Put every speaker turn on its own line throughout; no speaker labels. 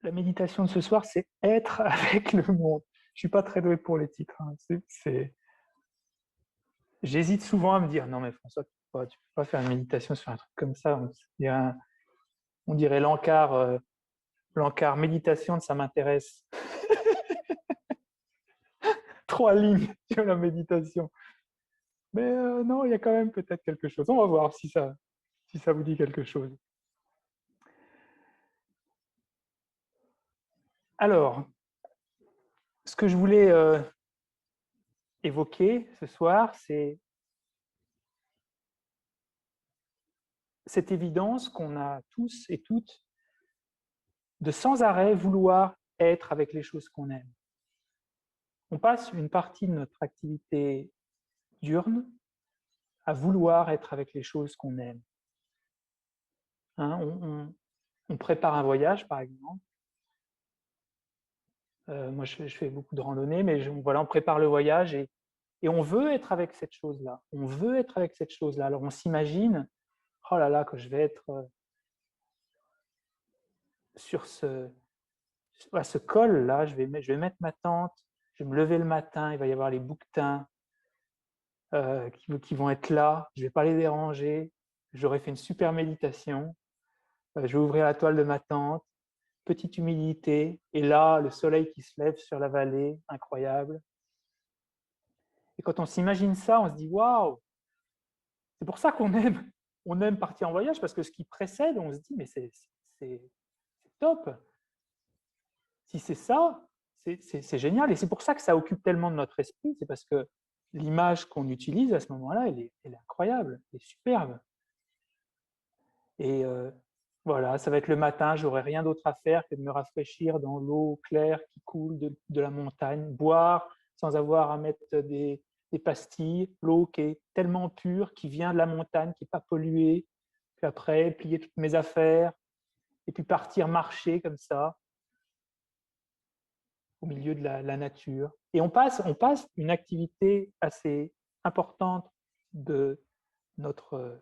La méditation de ce soir, c'est être avec le monde. Je suis pas très doué pour les titres, hein. J'hésite souvent à me dire, non mais François, tu peux pas faire une méditation sur un truc comme ça. On dirait l'encart méditation de ça m'intéresse. 3 lignes sur la méditation. Mais non, il y a quand même peut-être quelque chose. On va voir si ça vous dit quelque chose. Alors, ce que je voulais évoquer ce soir, c'est cette évidence qu'on a tous et toutes de sans arrêt vouloir être avec les choses qu'on aime. On passe une partie de notre activité diurne à vouloir être avec les choses qu'on aime. Hein, on prépare un voyage, par exemple. Moi, je fais beaucoup de randonnées, mais voilà, on prépare le voyage et on veut être avec cette chose-là. On veut être avec cette chose-là. Alors, on s'imagine, oh là là, que je vais être sur ce col-là, je vais mettre ma tente, je vais me lever le matin, il va y avoir les bouquetins qui vont être là, je ne vais pas les déranger, j'aurai fait une super méditation, je vais ouvrir la toile de ma tente, petite humidité, et là, le soleil qui se lève sur la vallée, incroyable. Et quand on s'imagine ça, on se dit, waouh, c'est pour ça on aime partir en voyage, parce que ce qui précède, on se dit, mais c'est top. Si c'est ça, c'est génial. Et c'est pour ça que ça occupe tellement de notre esprit, c'est parce que l'image qu'on utilise à ce moment-là, elle est incroyable, elle est superbe. Et voilà, ça va être le matin, j'aurai rien d'autre à faire que de me rafraîchir dans l'eau claire qui coule de la montagne, boire sans avoir à mettre des pastilles, l'eau qui est tellement pure, qui vient de la montagne, qui n'est pas polluée, puis après, plier toutes mes affaires, et puis partir marcher comme ça, au milieu de la nature. Et on passe une activité assez importante de notre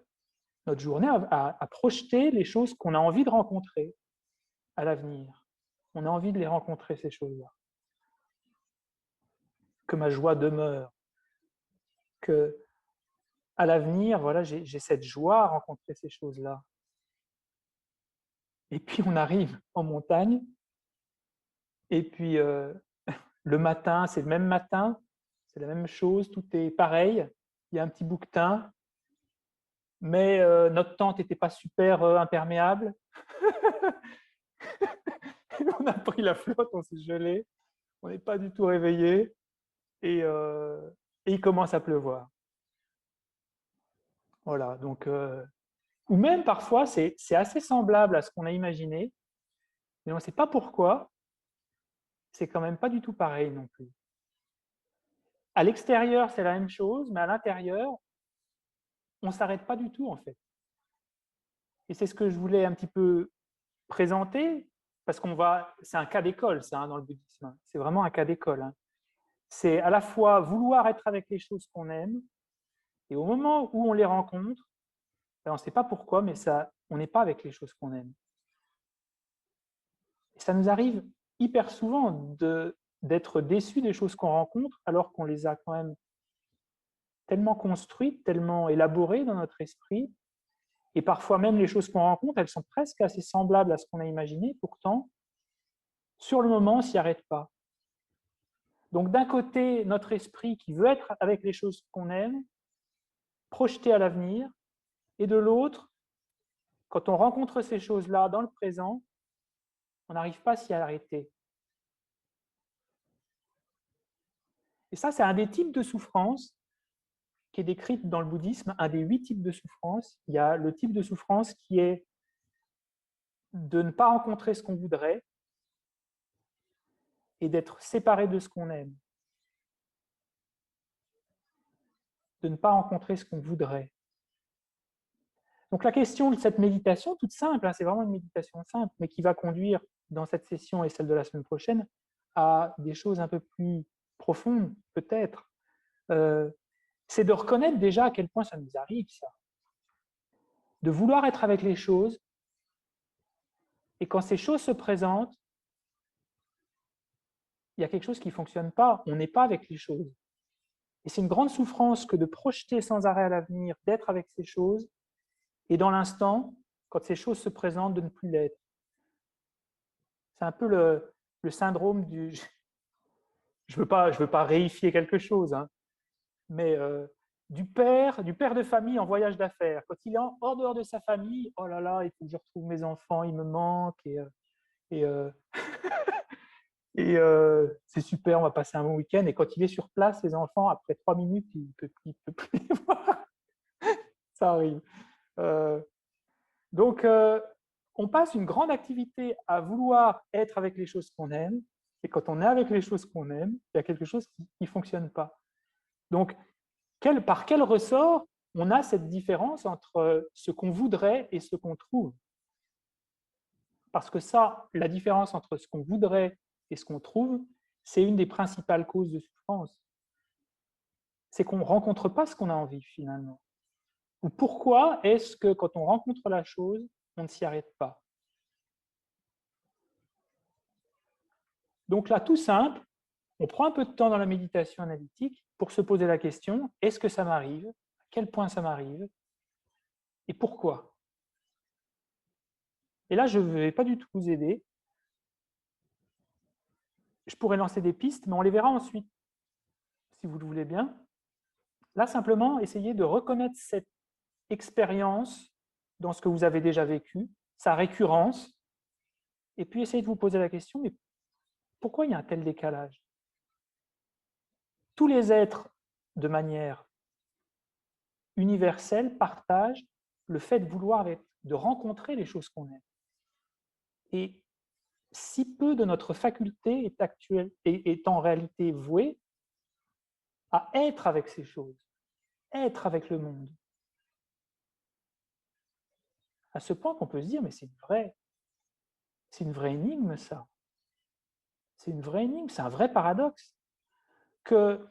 journée à projeter les choses qu'on a envie de rencontrer à l'avenir. On a envie de les rencontrer, ces choses-là. Que ma joie demeure. Que à l'avenir, voilà, j'ai cette joie à rencontrer ces choses-là. Et puis on arrive en montagne, et puis le matin, c'est le même matin, c'est la même chose, tout est pareil. Il y a un petit bouquetin, mais notre tente n'était pas super imperméable. On a pris la flotte, on s'est gelé, on n'est pas du tout réveillé, et il commence à pleuvoir. Voilà, donc, ou même parfois, c'est assez semblable à ce qu'on a imaginé, mais on ne sait pas pourquoi, c'est quand même pas du tout pareil non plus. À l'extérieur, c'est la même chose, mais à l'intérieur, on ne s'arrête pas du tout, en fait. Et c'est ce que je voulais un petit peu présenter, parce c'est un cas d'école, ça, hein, dans le bouddhisme. C'est vraiment un cas d'école. Hein. C'est à la fois vouloir être avec les choses qu'on aime, et au moment où on les rencontre, ben, on ne sait pas pourquoi, mais on n'est pas avec les choses qu'on aime. Et ça nous arrive hyper souvent d'être déçus des choses qu'on rencontre, alors qu'on les a quand même tellement construites, tellement élaborées dans notre esprit. Et parfois même les choses qu'on rencontre, elles sont presque assez semblables à ce qu'on a imaginé, pourtant, sur le moment, on ne s'y arrête pas. Donc d'un côté, notre esprit qui veut être avec les choses qu'on aime, projeté à l'avenir, et de l'autre, quand on rencontre ces choses-là dans le présent, on n'arrive pas à s'y arrêter. Et ça, c'est un des types de souffrance qui est décrite dans le bouddhisme, un des 8 types de souffrance. Il y a le type de souffrance qui est de ne pas rencontrer ce qu'on voudrait et d'être séparé de ce qu'on aime. De ne pas rencontrer ce qu'on voudrait. Donc la question de cette méditation, toute simple, hein, c'est vraiment une méditation simple, mais qui va conduire dans cette session et celle de la semaine prochaine à des choses un peu plus profondes, peut-être. C'est de reconnaître déjà à quel point ça nous arrive, ça. De vouloir être avec les choses, et quand ces choses se présentent, il y a quelque chose qui ne fonctionne pas. On n'est pas avec les choses. Et c'est une grande souffrance que de projeter sans arrêt à l'avenir, d'être avec ces choses, et dans l'instant, quand ces choses se présentent, de ne plus l'être. C'est un peu le syndrome du... Je veux pas réifier quelque chose, hein, mais du père de famille en voyage d'affaires. Quand il est hors dehors de sa famille, oh là là, il faut que je retrouve mes enfants, ils me manquent, et, c'est super, on va passer un bon week-end. Et quand il est sur place, les enfants, après 3 minutes, il ne peut plus les voir. Ça arrive. Euh, donc, on passe une grande activité à vouloir être avec les choses qu'on aime. Et quand on est avec les choses qu'on aime, il y a quelque chose qui ne fonctionne pas. Donc, par quel ressort on a cette différence entre ce qu'on voudrait et ce qu'on trouve? Parce que ça, la différence entre ce qu'on voudrait et ce qu'on trouve, c'est une des principales causes de souffrance. C'est qu'on ne rencontre pas ce qu'on a envie finalement. Ou pourquoi est-ce que quand on rencontre la chose, on ne s'y arrête pas? Donc là, tout simple, on prend un peu de temps dans la méditation analytique pour se poser la question, est-ce que ça m'arrive? À quel point ça m'arrive? Et pourquoi? Et là, je ne vais pas du tout vous aider. Je pourrais lancer des pistes, mais on les verra ensuite, si vous le voulez bien. Là, simplement, essayez de reconnaître cette expérience dans ce que vous avez déjà vécu, sa récurrence, et puis essayez de vous poser la question, mais pourquoi il y a un tel décalage? Tous les êtres, de manière universelle, partagent le fait de vouloir de rencontrer les choses qu'on aime. Et si peu de notre faculté est en réalité vouée à être avec ces choses, être avec le monde. À ce point qu'on peut se dire, mais c'est une vraie énigme, ça. C'est une vraie énigme, c'est un vrai paradoxe. Que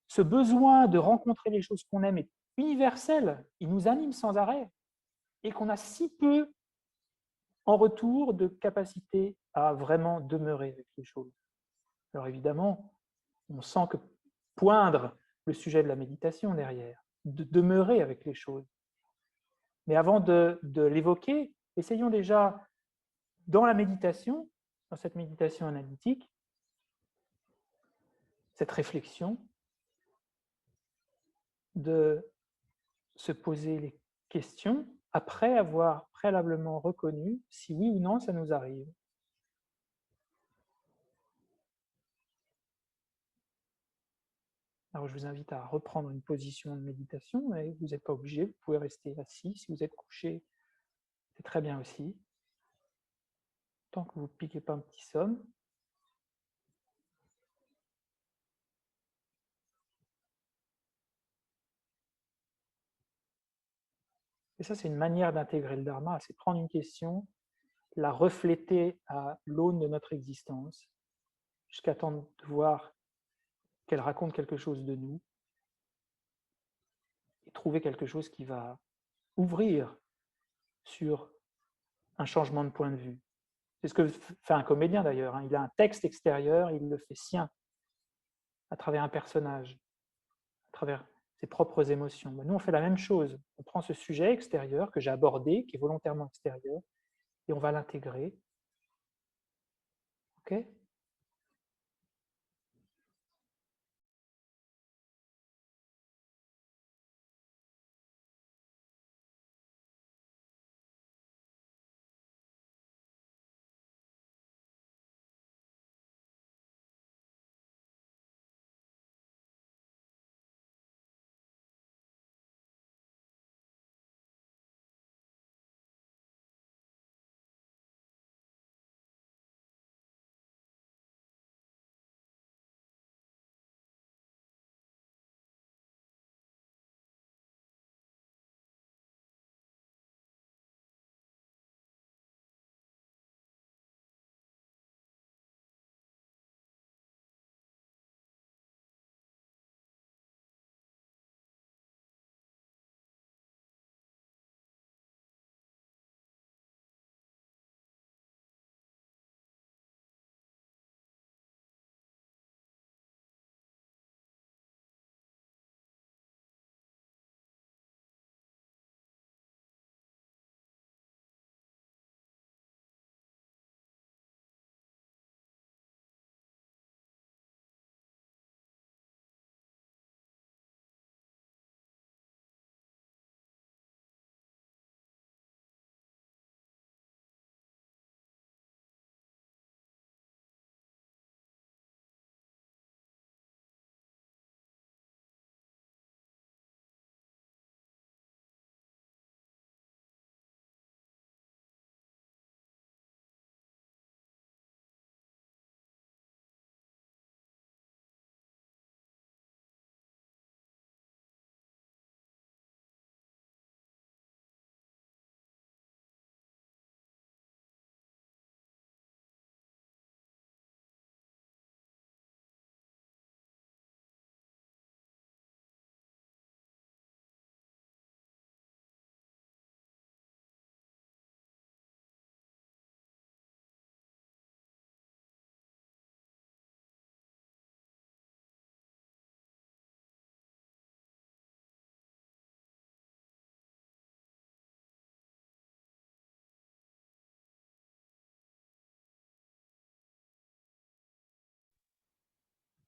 ce besoin de rencontrer les choses qu'on aime est universel, il nous anime sans arrêt, et qu'on a si peu en retour de capacité à vraiment demeurer avec les choses. Alors évidemment, on sent que poindre le sujet de la méditation derrière, de demeurer avec les choses. Mais avant de l'évoquer, essayons déjà, dans la méditation, dans cette méditation analytique, cette réflexion, de se poser les questions après avoir préalablement reconnu si oui ou non ça nous arrive. Alors je vous invite à reprendre une position de méditation, mais vous n'êtes pas obligé, vous pouvez rester assis. Si vous êtes couché, c'est très bien aussi. Tant que vous ne piquez pas un petit somme. Et ça, c'est une manière d'intégrer le dharma, c'est prendre une question, la refléter à l'aune de notre existence, jusqu'à temps de voir qu'elle raconte quelque chose de nous, et trouver quelque chose qui va ouvrir sur un changement de point de vue. C'est ce que fait un comédien d'ailleurs. Il a un texte extérieur, il le fait sien, à travers un personnage, à travers ses propres émotions. Nous, on fait la même chose. On prend ce sujet extérieur que j'ai abordé, qui est volontairement extérieur, et on va l'intégrer. Ok ?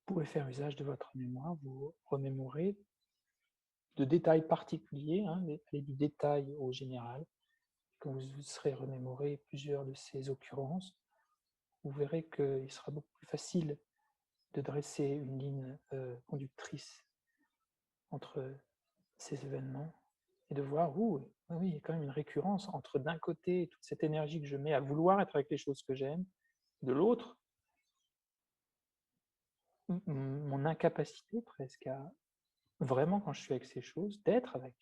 pouvez faire usage de votre mémoire, vous remémorer de détails particuliers, hein, aller du détail au général. Quand vous serez remémoré plusieurs de ces occurrences, vous verrez qu'il sera beaucoup plus facile de dresser une ligne conductrice entre ces événements et de voir, oui, il y a quand même une récurrence entre d'un côté toute cette énergie que je mets à vouloir être avec les choses que j'aime, de l'autre, mon incapacité presque à vraiment, quand je suis avec ces choses, d'être avec.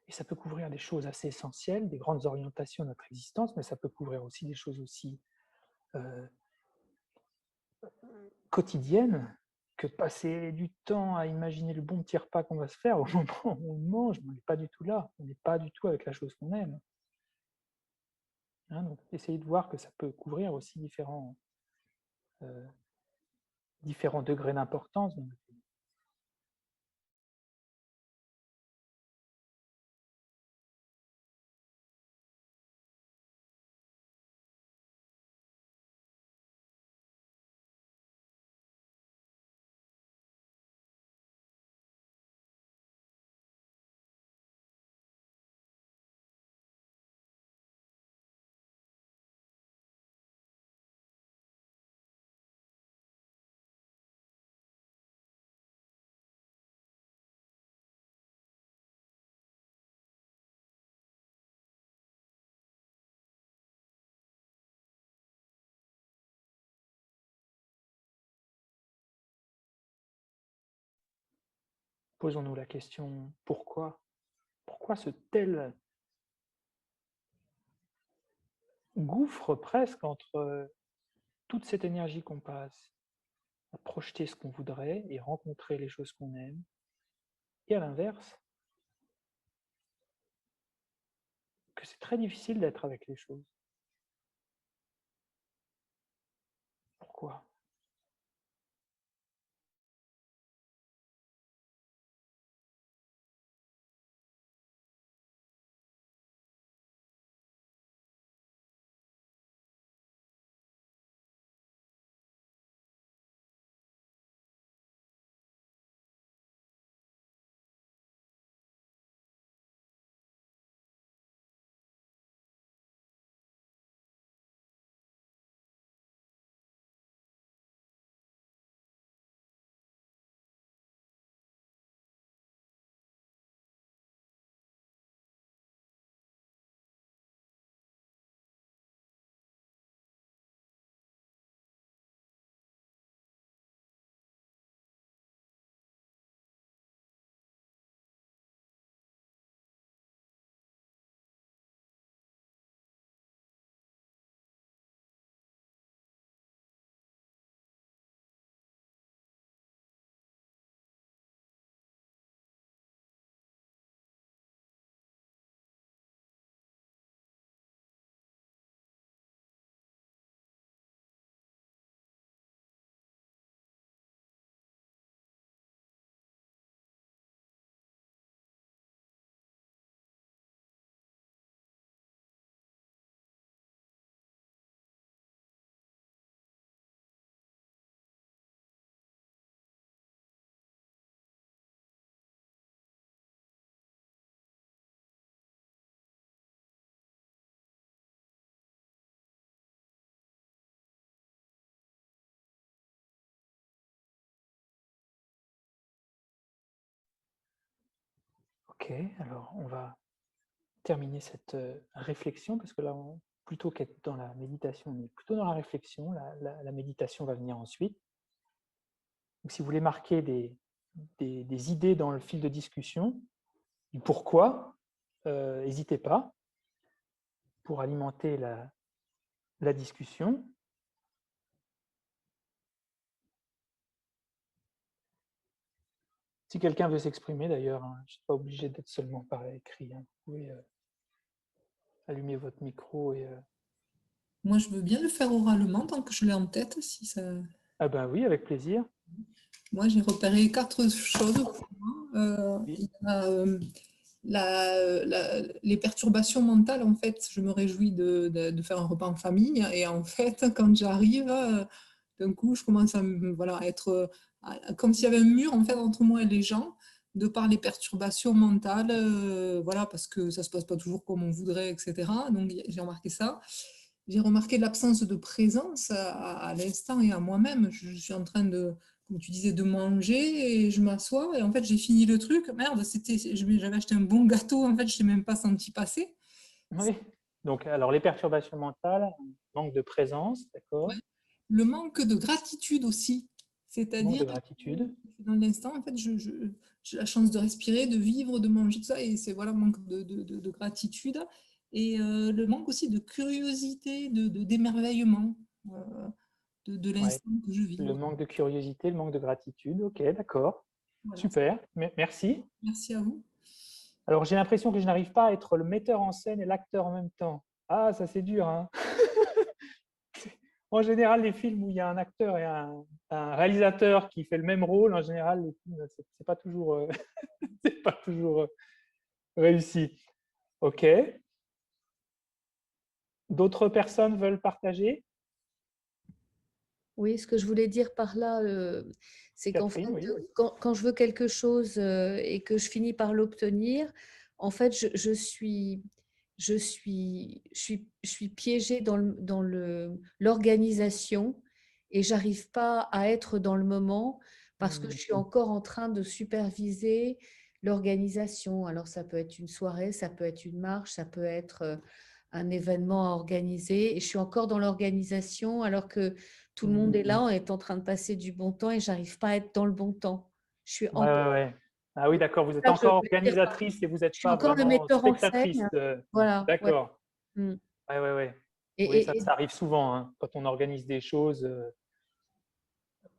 Et ça peut couvrir des choses assez essentielles, des grandes orientations de notre existence, mais ça peut couvrir aussi des choses aussi euh, quotidiennes, que passer du temps à imaginer le bon petit repas qu'on va se faire au moment où on le mange, on n'est pas du tout là, on n'est pas du tout avec la chose qu'on aime. Hein, donc, essayez de voir que ça peut couvrir aussi euh, différents degrés d'importance. Posons-nous la question, pourquoi? Pourquoi ce tel gouffre presque entre toute cette énergie qu'on passe à projeter ce qu'on voudrait et rencontrer les choses qu'on aime, et à l'inverse, que c'est très difficile d'être avec les choses. Pourquoi? alors on va terminer cette réflexion parce que là, plutôt qu'être dans la méditation, on est plutôt dans la réflexion. La méditation va venir ensuite. Donc, si vous voulez marquer des idées dans le fil de discussion, du pourquoi, n'hésitez pas pour alimenter la discussion. Si quelqu'un veut s'exprimer d'ailleurs, hein, je ne suis pas obligé d'être seulement par écrit. Hein. Vous pouvez allumer votre micro et...
Moi, je veux bien le faire oralement tant que je l'ai en tête. Si ça...
Ah ben oui, avec plaisir.
Moi, j'ai repéré 4 choses pour moi. Il
Oui.
y a les perturbations mentales. En fait, je me réjouis de faire un repas en famille. Et en fait, quand j'arrive, d'un coup, je commence à voilà, être comme s'il y avait un mur en fait, entre moi et les gens, de par les perturbations mentales. Voilà, parce que ça ne se passe pas toujours comme on voudrait, etc. Donc, j'ai remarqué ça. J'ai remarqué l'absence de présence à l'instant et à moi-même. Je suis en train de, comme tu disais, de manger et je m'assois et en fait j'ai fini le truc. Merde, j'avais acheté un bon gâteau, en fait je ne t'ai même pas senti passer.
Oui. Donc, alors les perturbations mentales, manque de présence,
Ouais.
d'accord,
Le manque de gratitude aussi,
manque
c'est-à-dire
de
que
gratitude.
dans l'instant, en fait, j'ai la chance de respirer, de vivre, de manger, tout ça, et c'est voilà, manque de gratitude. Et le manque aussi de curiosité, d'émerveillement. De
Ouais.
l'instant que je vis.
Le manque de curiosité, le manque de gratitude. Ok, d'accord.
Voilà.
Super, merci.
Merci à vous.
Alors, j'ai l'impression que je n'arrive pas à être le metteur en scène et l'acteur en même temps. Ah, ça c'est dur, hein. En général, les films où il y a un acteur et un réalisateur qui fait le même rôle, en général, les films, c'est pas toujours, c'est pas toujours réussi. Ok. D'autres personnes veulent partager?
Oui, ce que je voulais dire par là, c'est qu'en fait,
Catherine, oui.
quand je veux quelque chose et que je finis par l'obtenir, en fait, je suis piégée dans l'organisation et j'arrive pas à être dans le moment parce que je suis encore en train de superviser l'organisation. Alors, ça peut être une soirée, ça peut être une marche, ça peut être un événement à organiser et je suis encore dans l'organisation alors que tout le monde est là, on est en train de passer du bon temps et j'arrive pas à être dans le bon temps. Je suis
Ouais, ouais,
encore,
ouais. Ah oui, d'accord, vous êtes
ça que je
encore
voulais dire par là.
organisatrice et vous n'êtes
Je suis
pas
encore le
vraiment
metteur en
spectatrice.
scène. Voilà, ouais.
D'accord.
Mm.
Ouais, ouais, ouais.
Et,
Oui,
et- et
ça arrive souvent, hein. Quand on organise des choses,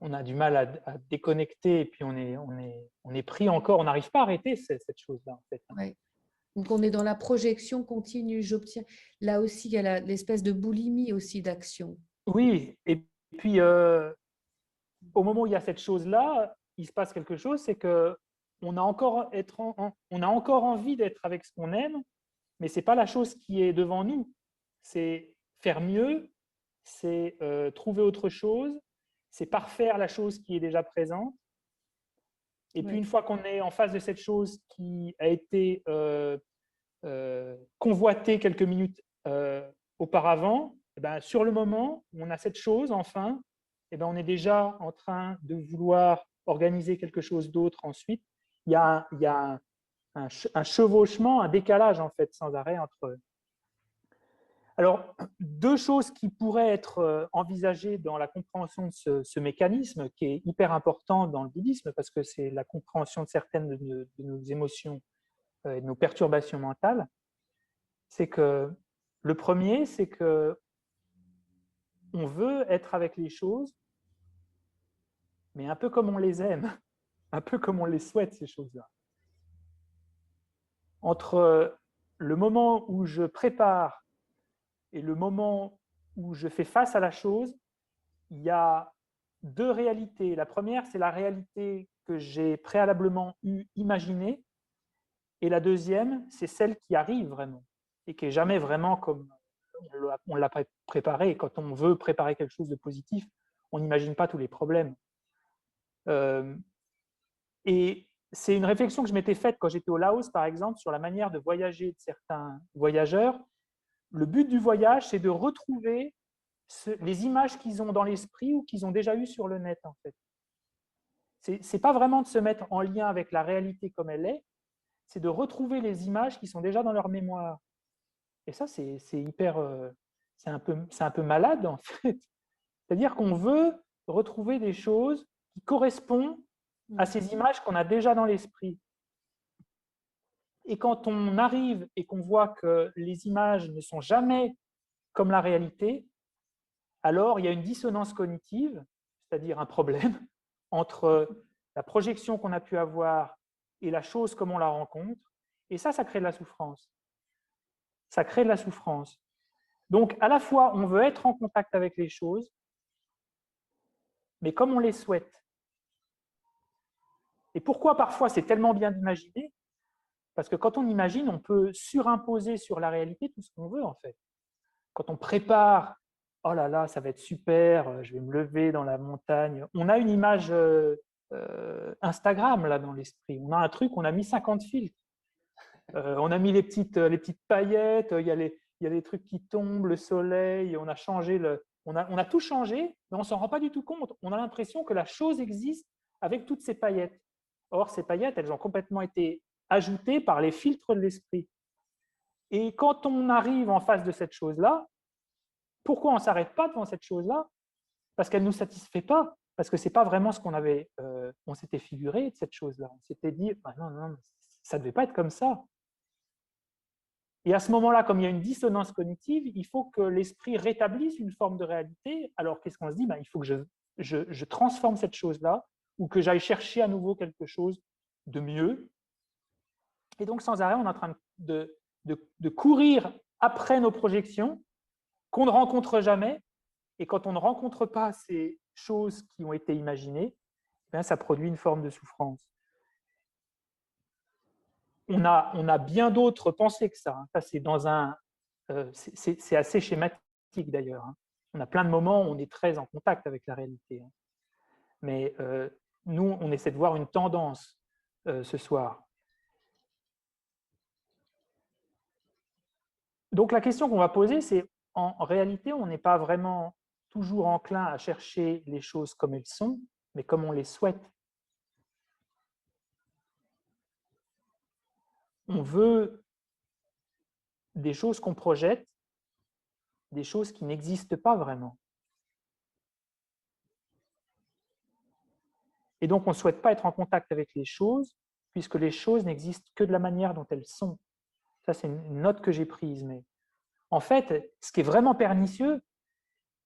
on a du mal à déconnecter et puis on est pris encore, on n'arrive pas à arrêter cette chose-là, en fait. Hein.
ouais. Donc on est dans la projection continue. J'obtiens. Là aussi, il y a l'espèce de boulimie aussi d'action.
Oui, et puis au moment où il y a cette chose-là, il se passe quelque chose, c'est que on a encore envie d'être avec ce qu'on aime, mais ce n'est pas la chose qui est devant nous. C'est faire mieux, c'est trouver autre chose, c'est parfaire la chose qui est déjà présente. Et puis
Ouais.
une fois qu'on est en face de cette chose qui a été convoitée quelques minutes auparavant, eh ben, sur le moment où on a cette chose, enfin, eh ben, on est déjà en train de vouloir organiser quelque chose d'autre ensuite. Il y a un chevauchement, un décalage en fait sans arrêt entre. Alors, deux choses qui pourraient être envisagées dans la compréhension de ce mécanisme, qui est hyper important dans le bouddhisme, parce que c'est la compréhension de certaines de nos émotions et de nos perturbations mentales, c'est que le premier, c'est que on veut être avec les choses, mais un peu comme on les aime, un peu comme on les souhaite, ces choses-là. Entre le moment où je prépare et le moment où je fais face à la chose, il y a deux réalités. La première, c'est la réalité que j'ai préalablement imaginée, et la deuxième, c'est celle qui arrive vraiment, et qui n'est jamais vraiment comme on l'a préparé. Et quand on veut préparer quelque chose de positif, on n'imagine pas tous les problèmes. Et c'est une réflexion que je m'étais faite quand j'étais au Laos, par exemple, sur la manière de voyager de certains voyageurs. Le but du voyage, c'est de retrouver les images qu'ils ont dans l'esprit ou qu'ils ont déjà eues sur le net, en fait. C'est pas vraiment de se mettre en lien avec la réalité comme elle est, c'est de retrouver les images qui sont déjà dans leur mémoire. Et ça, c'est hyper, c'est un peu malade en fait. C'est-à-dire qu'on veut retrouver des choses qui correspondent à ces images qu'on a déjà dans l'esprit. Et quand on arrive et qu'on voit que les images ne sont jamais comme la réalité, alors il y a une dissonance cognitive, c'est-à-dire un problème entre la projection qu'on a pu avoir et la chose comme on la rencontre. Et ça crée de la souffrance. Ça crée de la souffrance. Donc, à la fois, on veut être en contact avec les choses, mais comme on les souhaite. Et pourquoi parfois c'est tellement bien d'imaginer? Parce que quand on imagine, on peut surimposer sur la réalité tout ce qu'on veut, en fait. Quand on prépare, oh là là, ça va être super, je vais me lever dans la montagne. On a une image Instagram là dans l'esprit. On a un truc, on a mis 50 filtres. On a mis les petites paillettes, il y a les trucs qui tombent, le soleil, on a changé on a tout changé, mais on ne s'en rend pas du tout compte. On a l'impression que la chose existe avec toutes ces paillettes. Or, ces paillettes, elles ont complètement été ajoutées par les filtres de l'esprit. Et quand on arrive en face de cette chose-là, pourquoi on ne s'arrête pas devant cette chose-là? Parce qu'elle ne nous satisfait pas, parce que ce n'est pas vraiment ce qu'on avait, on s'était figuré de cette chose-là. On s'était dit, ah non, non, ça ne devait pas être comme ça. Et à ce moment-là, comme il y a une dissonance cognitive, il faut que l'esprit rétablisse une forme de réalité. Alors, qu'est-ce qu'on se dit? Il faut que je transforme cette chose-là ou que j'aille chercher à nouveau quelque chose de mieux. Et donc, sans arrêt, on est en train de courir après nos projections qu'on ne rencontre jamais. Et quand on ne rencontre pas ces choses qui ont été imaginées, ça produit une forme de souffrance. On a bien d'autres pensées que ça. Ça, c'est assez schématique d'ailleurs. On a plein de moments où on est très en contact avec la réalité. Mais nous, on essaie de voir une tendance ce soir. Donc la question qu'on va poser, c'est en réalité, on n'est pas vraiment toujours enclin à chercher les choses comme elles sont, mais comme on les souhaite. On veut des choses qu'on projette, des choses qui n'existent pas vraiment. Et donc, on ne souhaite pas être en contact avec les choses, puisque les choses n'existent que de la manière dont elles sont. Ça, c'est une note que j'ai prise. Mais en fait, ce qui est vraiment pernicieux,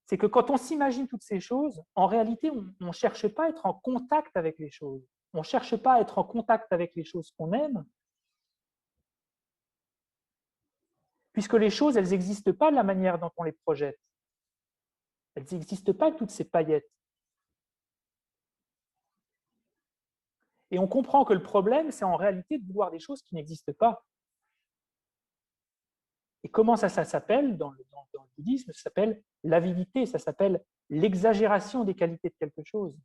c'est que quand on s'imagine toutes ces choses, en réalité, on ne cherche pas à être en contact avec les choses. On ne cherche pas à être en contact avec les choses qu'on aime, puisque les choses, elles n'existent pas de la manière dont on les projette. Elles n'existent pas toutes ces paillettes. Et on comprend que le problème, c'est en réalité de vouloir des choses qui n'existent pas. Et comment ça s'appelle dans le bouddhisme? Ça s'appelle l'avidité, ça s'appelle l'exagération des qualités de quelque chose,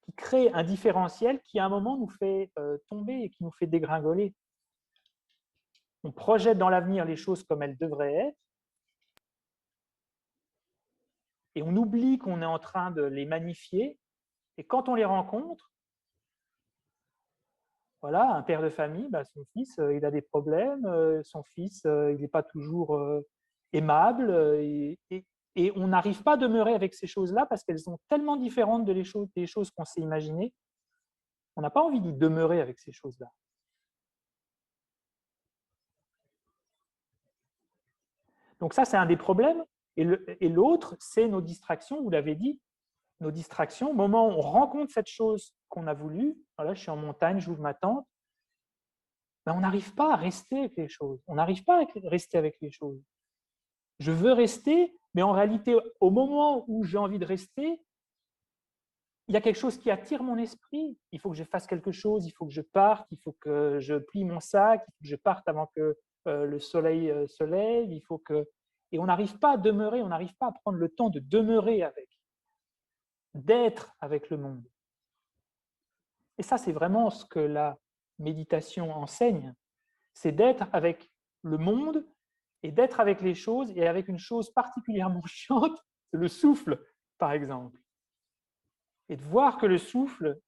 qui crée un différentiel qui à un moment nous fait tomber et qui nous fait dégringoler. On projette dans l'avenir les choses comme elles devraient être, et on oublie qu'on est en train de les magnifier, et quand on les rencontre, voilà, un père de famille, son fils, il a des problèmes, son fils, il n'est pas toujours aimable, et on n'arrive pas à demeurer avec ces choses-là parce qu'elles sont tellement différentes des choses qu'on s'est imaginées. On n'a pas envie d'y demeurer avec ces choses-là. Donc ça, c'est un des problèmes. Et l'autre, c'est nos distractions, vous l'avez dit, nos distractions. Au moment où on rencontre cette chose qu'on a voulu, voilà, je suis en montagne, j'ouvre ma tente, on n'arrive pas à rester avec les choses. On n'arrive pas à rester avec les choses. Je veux rester, mais en réalité, au moment où j'ai envie de rester, il y a quelque chose qui attire mon esprit. Il faut que je fasse quelque chose, il faut que je parte, il faut que je plie mon sac, il faut que je parte avant que le soleil se lève. Et on n'arrive pas à demeurer, on n'arrive pas à prendre le temps de demeurer avec, d'être avec le monde. Et ça, c'est vraiment ce que la méditation enseigne, c'est d'être avec le monde et d'être avec les choses, et avec une chose particulièrement chiante, c'est le souffle, par exemple. Et de voir que le souffle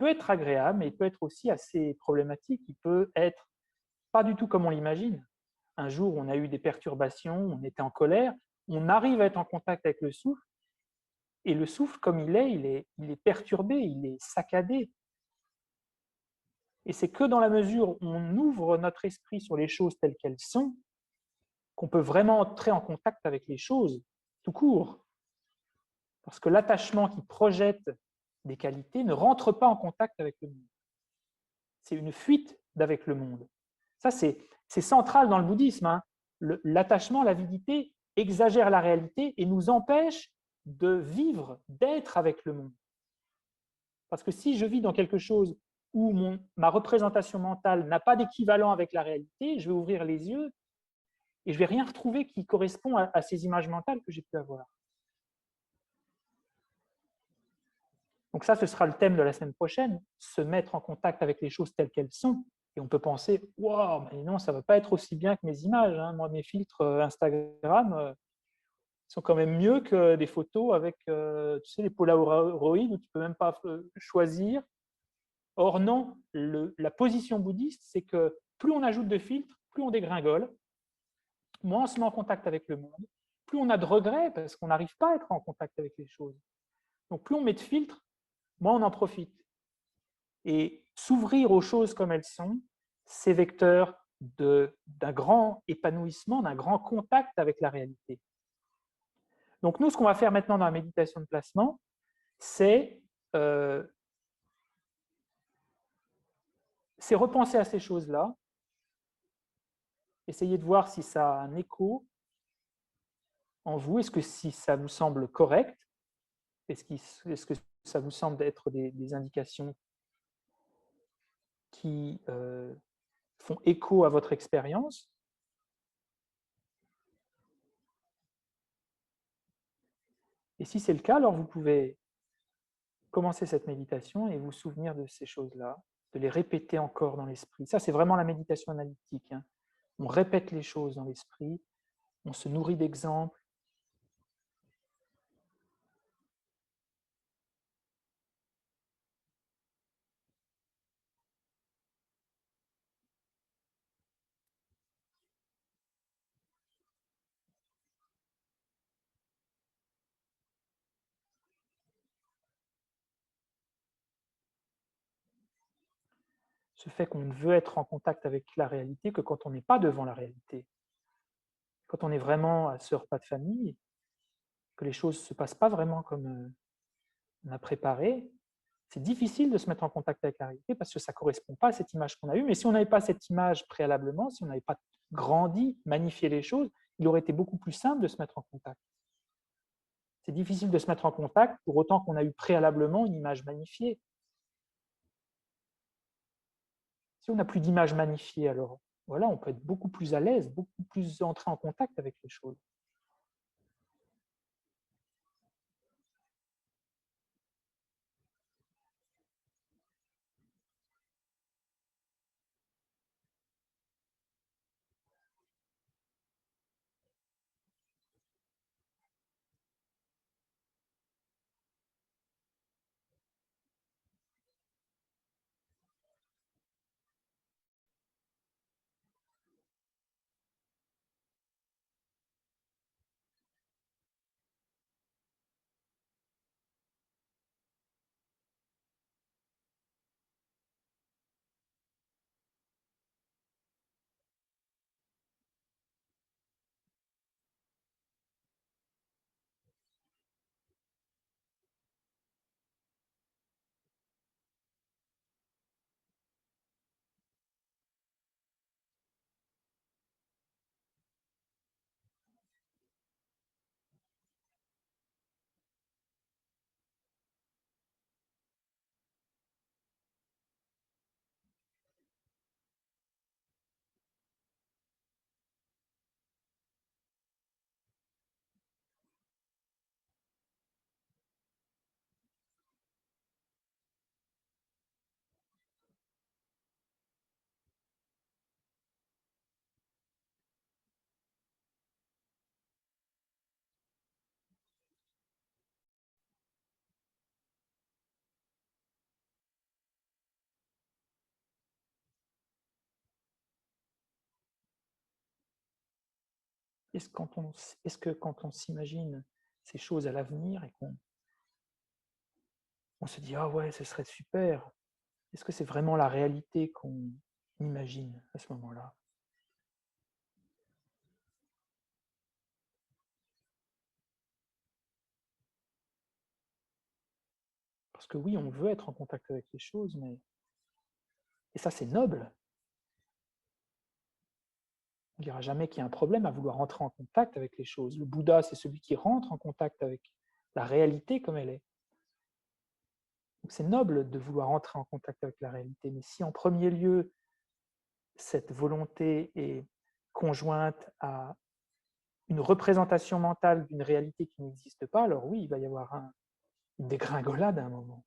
peut être agréable, mais il peut être aussi assez problématique. Il peut être pas du tout comme on l'imagine. Un jour, on a eu des perturbations, on était en colère, on arrive à être en contact avec le souffle, et le souffle, comme il est perturbé, il est saccadé. Et c'est que dans la mesure où on ouvre notre esprit sur les choses telles qu'elles sont, qu'on peut vraiment entrer en contact avec les choses, tout court. Parce que l'attachement qui projette des qualités ne rentre pas en contact avec le monde. C'est une fuite d'avec le monde. Ça, c'est central dans le bouddhisme. Hein. L'attachement, l'avidité exagère la réalité et nous empêche de vivre, d'être avec le monde. Parce que si je vis dans quelque chose où ma représentation mentale n'a pas d'équivalent avec la réalité, je vais ouvrir les yeux et je ne vais rien retrouver qui correspond à ces images mentales que j'ai pu avoir. Donc ça, ce sera le thème de la semaine prochaine, se mettre en contact avec les choses telles qu'elles sont. Et on peut penser, waouh, mais non, ça ne va pas être aussi bien que mes images. Hein. Moi, mes filtres Instagram sont quand même mieux que des photos avec, tu sais, les Polaroid où tu ne peux même pas choisir. Or non, la position bouddhiste, c'est que plus on ajoute de filtres, plus on dégringole, moins on se met en contact avec le monde, plus on a de regrets parce qu'on n'arrive pas à être en contact avec les choses. Donc plus on met de filtres, moins on en profite. Et s'ouvrir aux choses comme elles sont, c'est vecteur d'un grand épanouissement, d'un grand contact avec la réalité. Donc nous, ce qu'on va faire maintenant dans la méditation de placement, c'est repenser à ces choses-là, essayer de voir si ça a un écho en vous, est-ce que si ça vous semble correct, est-ce que ça vous semble être des indications qui font écho à votre expérience? Et si c'est le cas, alors vous pouvez commencer cette méditation et vous souvenir de ces choses-là, de les répéter encore dans l'esprit. Ça, c'est vraiment la méditation analytique. Hein. On répète les choses dans l'esprit, on se nourrit d'exemples. Ce fait qu'on ne veut être en contact avec la réalité que quand on n'est pas devant la réalité. Quand on est vraiment à ce repas de famille, que les choses ne se passent pas vraiment comme on a préparé, c'est difficile de se mettre en contact avec la réalité parce que ça ne correspond pas à cette image qu'on a eue. Mais si on n'avait pas cette image préalablement, si on n'avait pas grandi, magnifié les choses, il aurait été beaucoup plus simple de se mettre en contact. C'est difficile de se mettre en contact pour autant qu'on a eu préalablement une image magnifiée. Si on n'a plus d'image magnifiée, alors voilà, on peut être beaucoup plus à l'aise, beaucoup plus entré en contact avec les choses. est-ce que quand on s'imagine ces choses à l'avenir et qu'on se dit: «Ah ouais, ce serait super», est-ce que c'est vraiment la réalité qu'on imagine à ce moment-là? Parce que oui, on veut être en contact avec les choses, mais et ça, c'est noble. On ne dira jamais qu'il y a un problème à vouloir entrer en contact avec les choses. Le Bouddha, c'est celui qui rentre en contact avec la réalité comme elle est. Donc c'est noble de vouloir entrer en contact avec la réalité, mais si en premier lieu, cette volonté est conjointe à une représentation mentale d'une réalité qui n'existe pas, alors oui, il va y avoir une dégringolade à un moment.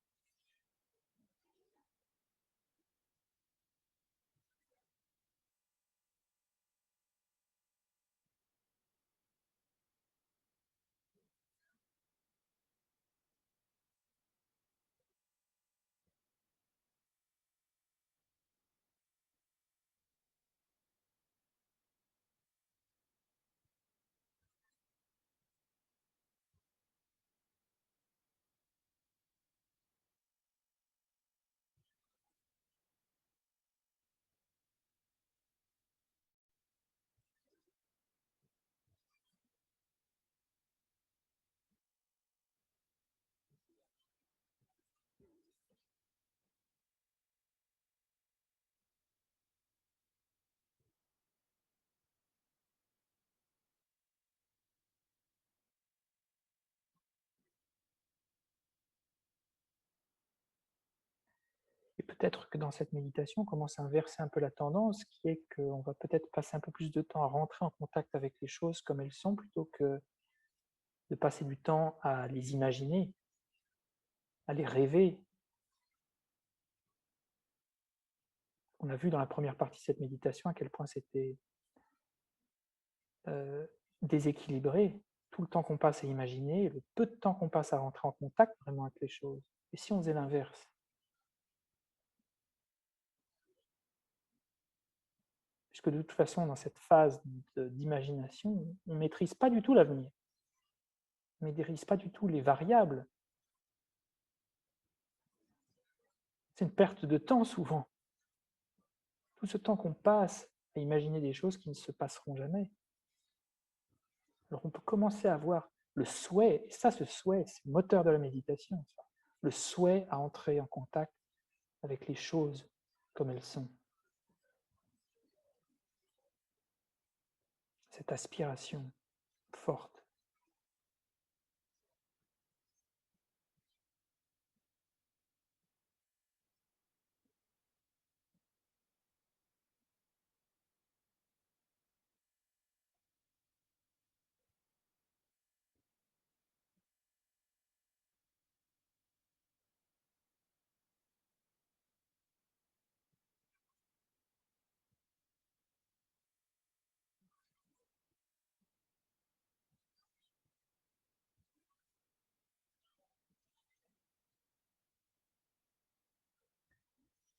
Et peut-être que dans cette méditation, on commence à inverser un peu la tendance, qui est qu'on va peut-être passer un peu plus de temps à rentrer en contact avec les choses comme elles sont, plutôt que de passer du temps à les imaginer, à les rêver. On a vu dans la première partie de cette méditation à quel point c'était euh, déséquilibré, tout le temps qu'on passe à imaginer, et le peu de temps qu'on passe à rentrer en contact vraiment avec les choses. Et si on faisait l'inverse? Puisque de toute façon, dans cette phase d'imagination, on ne maîtrise pas du tout l'avenir, on ne maîtrise pas du tout les variables. C'est une perte de temps souvent. Tout ce temps qu'on passe à imaginer des choses qui ne se passeront jamais. Alors on peut commencer à avoir le souhait, et ça, ce souhait, c'est le moteur de la méditation, ça. Le souhait à entrer en contact avec les choses comme elles sont. Cette aspiration forte.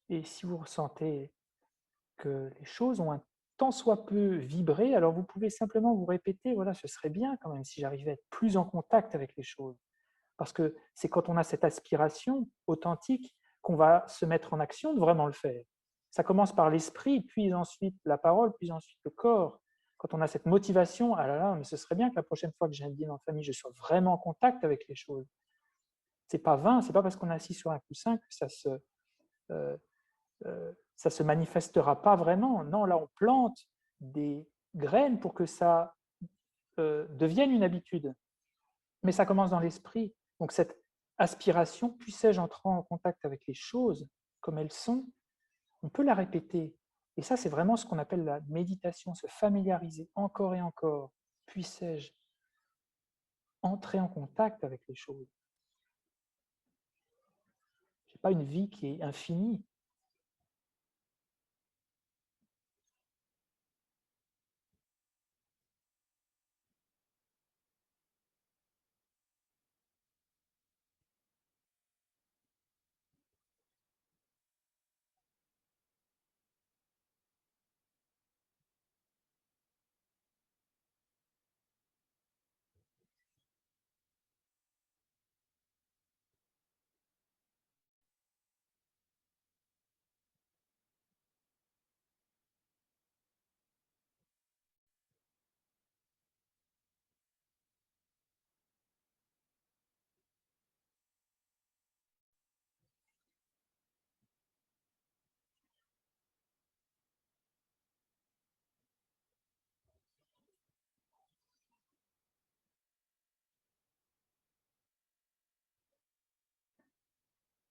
Et si vous ressentez que les choses ont un tant soit peu vibré, alors vous pouvez simplement vous répéter, voilà, ce serait bien quand même si j'arrivais à être plus en contact avec les choses. Parce que c'est quand on a cette aspiration authentique qu'on va se mettre en action de vraiment le faire. Ça commence par l'esprit, puis ensuite la parole, puis ensuite le corps. Quand on a cette motivation, ah là là, mais ce serait bien que la prochaine fois que j'ai un dîner en famille, je sois vraiment en contact avec les choses. C'est pas vain, c'est pas parce qu'on est assis sur un coussin que euh, ça se manifestera pas vraiment. Non, là, on plante des graines pour que ça devienne une habitude. Mais ça commence dans l'esprit. Donc cette aspiration, puissais-je entrer en contact avec les choses comme elles sont, on peut la répéter. Et ça, c'est vraiment ce qu'on appelle la méditation, se familiariser encore et encore. Puissais-je entrer en contact avec les choses? Je n'ai pas une vie qui est infinie.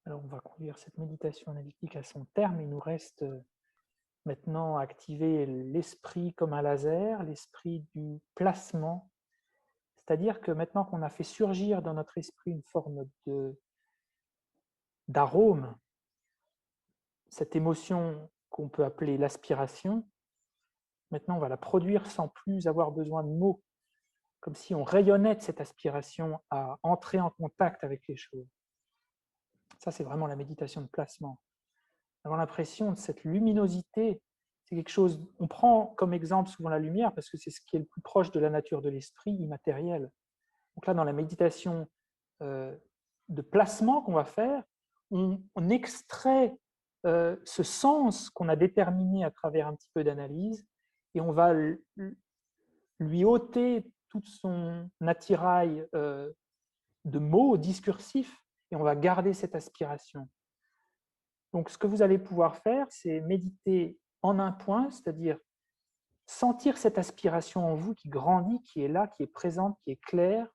Alors, on va conduire cette méditation analytique à son terme. Il nous reste maintenant à activer l'esprit comme un laser, l'esprit du placement. C'est-à-dire que maintenant qu'on a fait surgir dans notre esprit une forme d'arôme, cette émotion qu'on peut appeler l'aspiration, maintenant on va la produire sans plus avoir besoin de mots, comme si on rayonnait de cette aspiration à entrer en contact avec les choses. Ça, c'est vraiment la méditation de placement. Avoir l'impression de cette luminosité, c'est quelque chose, on prend comme exemple souvent la lumière parce que c'est ce qui est le plus proche de la nature de l'esprit immatériel. Donc là, dans la méditation de placement qu'on va faire, on extrait ce sens qu'on a déterminé à travers un petit peu d'analyse et on va lui ôter tout son attirail de mots discursifs et on va garder cette aspiration. Donc, ce que vous allez pouvoir faire, c'est méditer en un point, c'est-à-dire sentir cette aspiration en vous qui grandit, qui est là, qui est présente, qui est claire,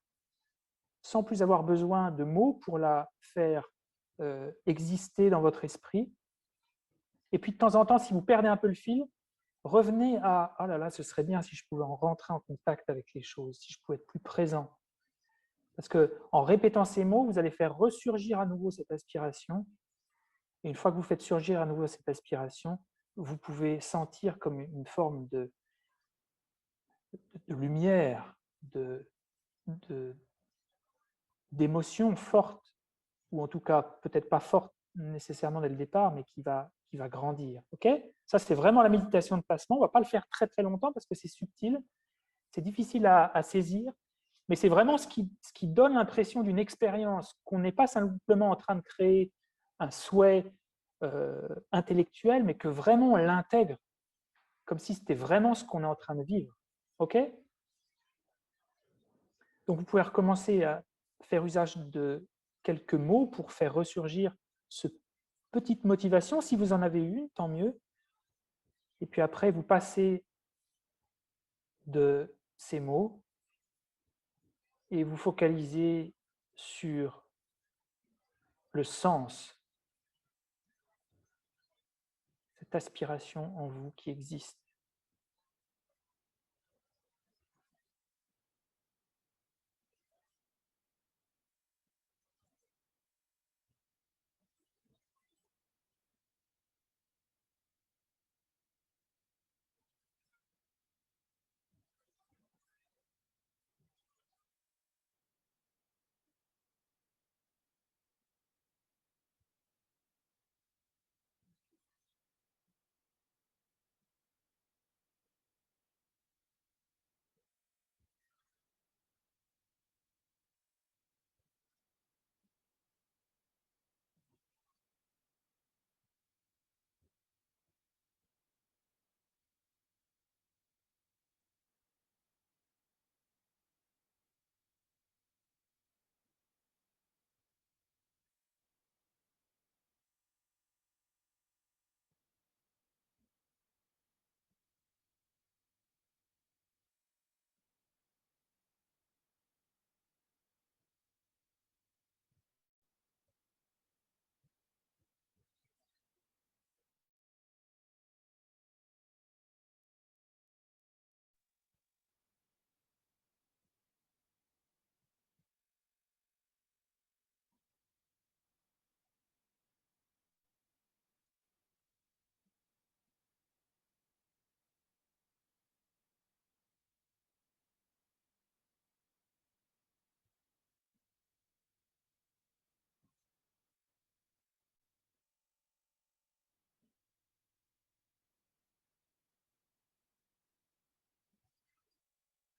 sans plus avoir besoin de mots pour la faire exister dans votre esprit. Et puis, de temps en temps, si vous perdez un peu le fil, revenez à « Ah là là, ce serait bien si je pouvais en rentrer en contact avec les choses, si je pouvais être plus présent. » Parce qu'en répétant ces mots, vous allez faire ressurgir à nouveau cette aspiration. Et une fois que vous faites surgir à nouveau cette aspiration, vous pouvez sentir comme une forme de lumière, d'émotion forte, ou en tout cas peut-être pas forte nécessairement dès le départ, mais qui va grandir. Okay, ça, c'est vraiment la méditation de placement. On ne va pas le faire très très longtemps parce que c'est subtil, c'est difficile à saisir, mais c'est vraiment ce qui donne l'impression d'une expérience, qu'on n'est pas simplement en train de créer un souhait intellectuel, mais que vraiment on l'intègre, comme si c'était vraiment ce qu'on est en train de vivre. OK? Donc vous pouvez recommencer à faire usage de quelques mots pour faire ressurgir cette petite motivation. Si vous en avez une, tant mieux. Et puis après, vous passez de ces mots et vous focalisez sur le sens, cette aspiration en vous qui existe.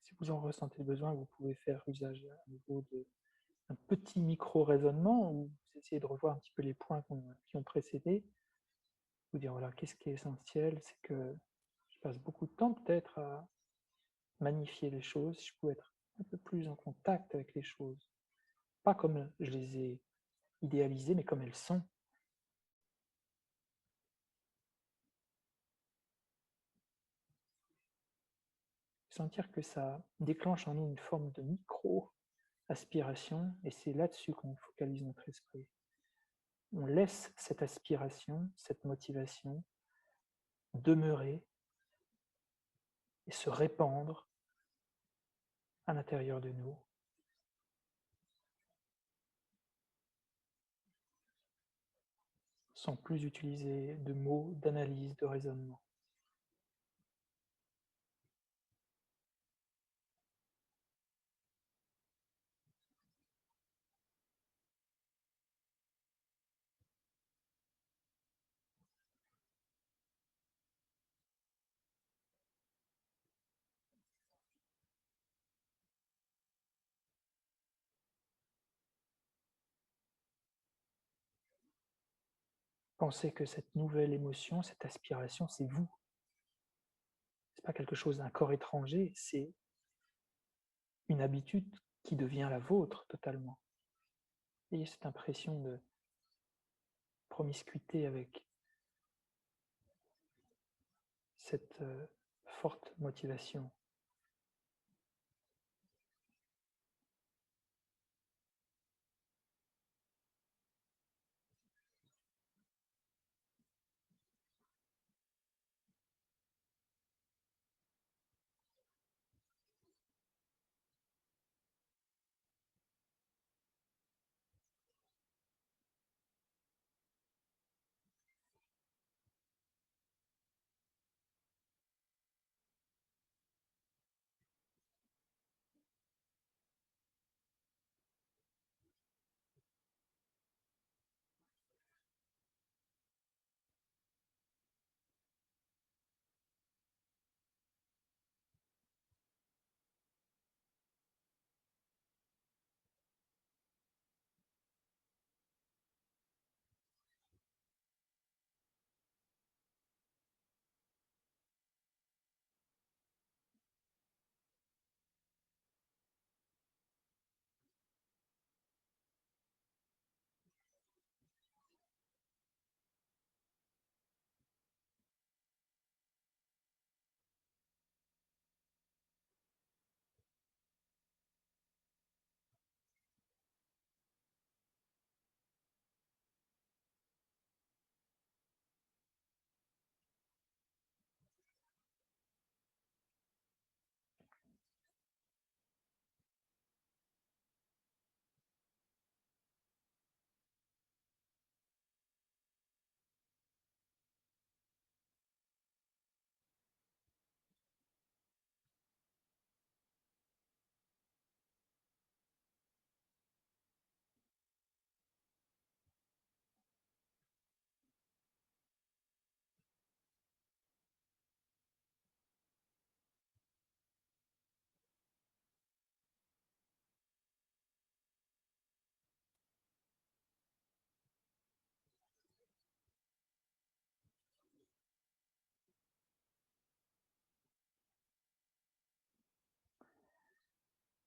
Si vous en ressentez le besoin, vous pouvez faire usage à nouveau d'un petit micro-raisonnement où vous essayez de revoir un petit peu les points qui ont précédé. Vous dire, voilà, qu'est-ce qui est essentiel? C'est que je passe beaucoup de temps peut-être à magnifier les choses, si je pouvais être un peu plus en contact avec les choses. Pas comme je les ai idéalisées, mais comme elles sont. Sentir que ça déclenche en nous une forme de micro-aspiration, et c'est là-dessus qu'on focalise notre esprit. on laisse cette aspiration, cette motivation demeurer et se répandre à l'intérieur de nous. Sans plus utiliser de mots, d'analyse, de raisonnement. Pensez que cette nouvelle émotion, cette aspiration, c'est vous. Ce n'est pas quelque chose d'un corps étranger, c'est une habitude qui devient la vôtre totalement. Ayez cette impression de promiscuité avec cette forte motivation.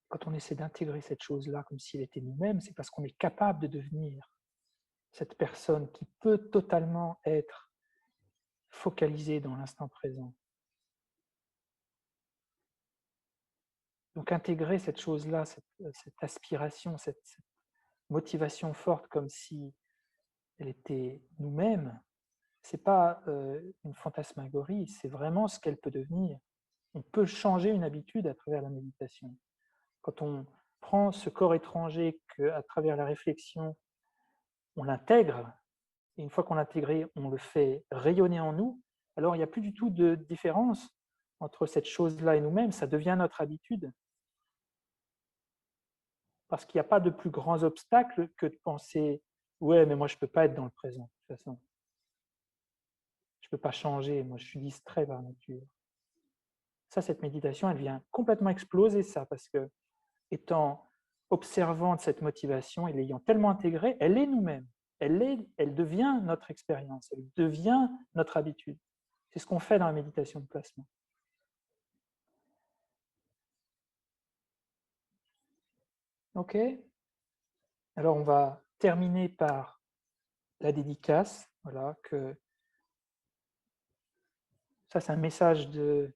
Quand on essaie d'intégrer cette chose-là comme s'il était nous-mêmes, c'est parce qu'on est capable de devenir cette personne qui peut totalement être focalisée dans l'instant présent. Donc intégrer cette chose-là, cette aspiration, cette motivation forte comme si elle était nous-mêmes, ce n'est pas une fantasmagorie, c'est vraiment ce qu'elle peut devenir. On peut changer une habitude à travers la méditation. Quand on prend ce corps étranger qu'à travers la réflexion, on l'intègre, et une fois qu'on l'a intégré, on le fait rayonner en nous, alors il n'y a plus du tout de différence entre cette chose-là et nous-mêmes, ça devient notre habitude. Parce qu'il n'y a pas de plus grands obstacles que de penser « ouais, mais moi je ne peux pas être dans le présent, de toute façon. Je ne peux pas changer, moi je suis distrait par nature. » Ça, cette méditation, elle vient complètement exploser ça, parce que étant observante cette motivation et l'ayant tellement intégrée, elle est nous-mêmes. Elle devient notre expérience, elle devient notre habitude. C'est ce qu'on fait dans la méditation de placement. Ok. Alors on va terminer par la dédicace. Voilà, que ça c'est un message des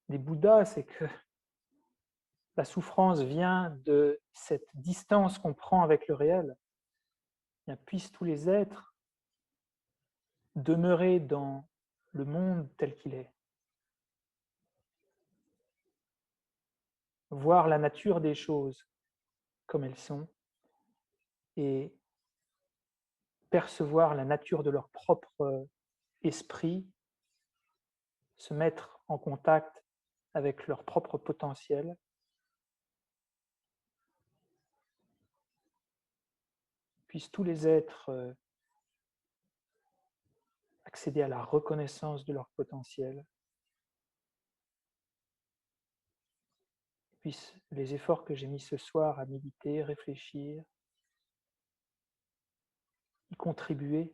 Bouddhas, c'est que la souffrance vient de cette distance qu'on prend avec le réel. bien, puissent tous les êtres demeurer dans le monde tel qu'il est. Voir la nature des choses comme elles sont et percevoir la nature de leur propre esprit, se mettre en contact avec leur propre potentiel. Puissent tous les êtres accéder à la reconnaissance de leur potentiel. Puissent les efforts que j'ai mis ce soir à méditer, réfléchir, y contribuer